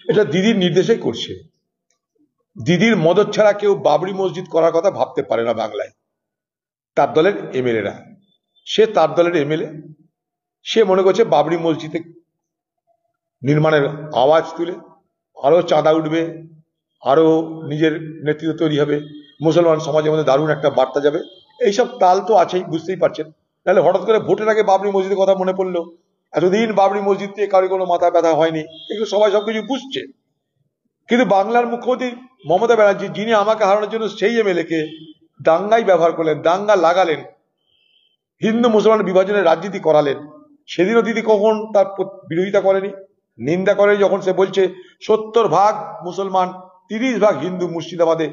এটা দিদির নির্দেশেই করছে। দিদির মদত ছাড়া কেউ বাবরি মসজিদ করার কথা ভাবতে পারে না বাংলায়। তার দলের এমএলএরা, সে তার দলের এমএলএ, সে মনে করছে বাবরি মসজিদে নির্মাণের আওয়াজ তুলে আরো চাঁদা উঠবে, আরো নিজের নেতৃত্ব তৈরি হবে, মুসলমান সমাজের মধ্যে দারুণ একটা বার্তা যাবে। এইসব তাল তো আছেই, বুঝতেই পারছেন। তাহলে হঠাৎ করে ভোটের আগে বাবরি মসজিদের কথা মনে পড়লো। এতদিন বাবরি মসজিদ নিয়ে কারো কোনো মাথা ব্যথা হয়নি, এগুলো সবাই সবকিছু বুঝছে। কিন্তু বাংলার মুখ্যমন্ত্রী মমতা ব্যানার্জি, যিনি আমাকে হারানোর জন্য সেই এমএলএ কে দাঙ্গাই ব্যবহার করলেন, দাঙ্গা লাগালেন, হিন্দু মুসলমান বিভাজনের রাজনীতি করালেন, সেদিনও দিদি কখন তার বিরোধিতা করেনি, নিন্দা করেনি। যখন সে বলছে 70% মুসলমান, 30% হিন্দু মুর্শিদাবাদে,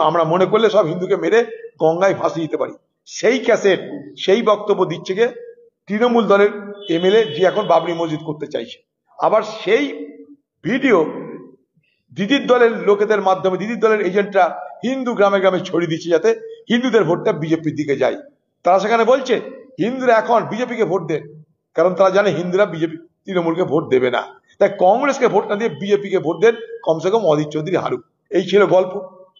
আমরা মনে করলে সব হিন্দুকে মেরে গঙ্গায় ভাসিয়ে দিতে পারি, সেই ক্যাসেট, সেই বক্তব্য দিচ্ছে কে? তৃণমূল দলের এমএলএ, যে এখন বাবরি মসজিদ করতে চাইছে। আবার সেই ভিডিও দিদির দলের লোকেদের মাধ্যমে, দিদির দলের এজেন্টরা হিন্দু গ্রামে গ্রামে ছড়িয়ে দিচ্ছে, যাতে হিন্দুদের ভোটটা বিজেপির দিকে যায়। তারা সেখানে বলছে হিন্দুরা এখন বিজেপিকে ভোট দেন, কারণ তারা জানে হিন্দুরা বিজেপি তৃণমূলকে ভোট দেবে না, তাই কংগ্রেসকে ভোট না দিয়ে বিজেপিকে ভোট দেন, কমসে কম অধীর চৌধুরী হারুক। এই ছিল গল্প।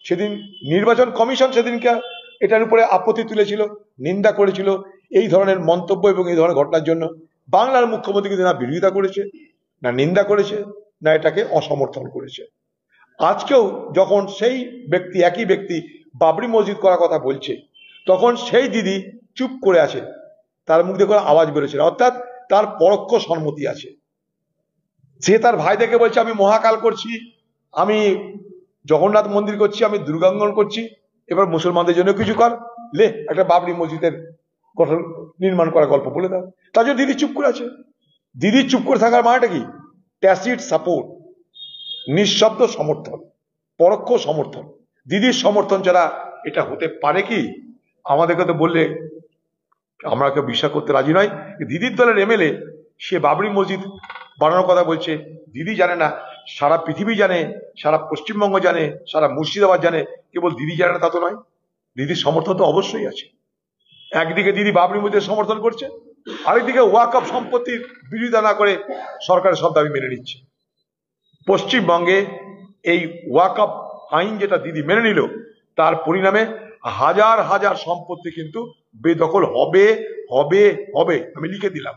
সেদিন নির্বাচন কমিশন সেদিনকে এটার উপরে আপত্তি তুলেছিল, নিন্দা করেছিল এই ধরনের মন্তব্য এবং এই ধরনের ঘটনার জন্য। বাংলার মুখ্যমন্ত্রী কিন্তু না বিরোধিতা করেছে, না নিন্দা করেছে, না এটাকে অসমর্থন করেছে। আজকেও যখন সেই ব্যক্তি, একই ব্যক্তি বাবরি মসজিদ করার কথা বলছে, তখন সেই দিদি চুপ করে আছে, তার মুখ দিয়ে কোনো আওয়াজ বেরোচ্ছে না, অর্থাৎ তার পরোক্ষ সম্মতি আছে। সে তার ভাই দেখে বলছে আমি মহাকাল করছি, আমি জগন্নাথ মন্দির করছি, আমি দুর্গাঙ্গন করছি, এবার মুসলমানদের জন্য কিছু কর, লে একটা বাবরি মসজিদের গঠন নির্মাণ করার গল্প বলে দাও। তার জন্য দিদি চুপ করে আছে। দিদি চুপ করে থাকার মানেটা কি? ট্যাসিট সাপোর্ট, নিঃশব্দ সমর্থন, পরোক্ষ সমর্থন। দিদির সমর্থন ছাড়া এটা হতে পারে কি? আমাদেরকে তো বললে আমরা কেউ বিশ্বাস করতে রাজি নয়। দিদির দলের এমএলএ, সে বাবরি মসজিদ বানানোর কথা বলছে, দিদি জানে না, সারা পৃথিবী জানে, সারা পশ্চিমবঙ্গ জানে, সারা মুর্শিদাবাদ জানে, কেবল দিদি জানে না তা তো নয়। দিদির সমর্থন তো অবশ্যই আছে। একদিকে দিদি বাবরি মসজিদের সমর্থন করছে, আরেকদিকে ওয়াকফ সম্পত্তির বিরোধিতা না করে সরকারের সব দাবি মেনে নিচ্ছে। পশ্চিমবঙ্গে এই ওয়াকফ আইন যেটা দিদি মেনে নিল, তার পরিণামে হাজার হাজার সম্পত্তি কিন্তু বেদখল হবে হবে হবে, আমি লিখে দিলাম।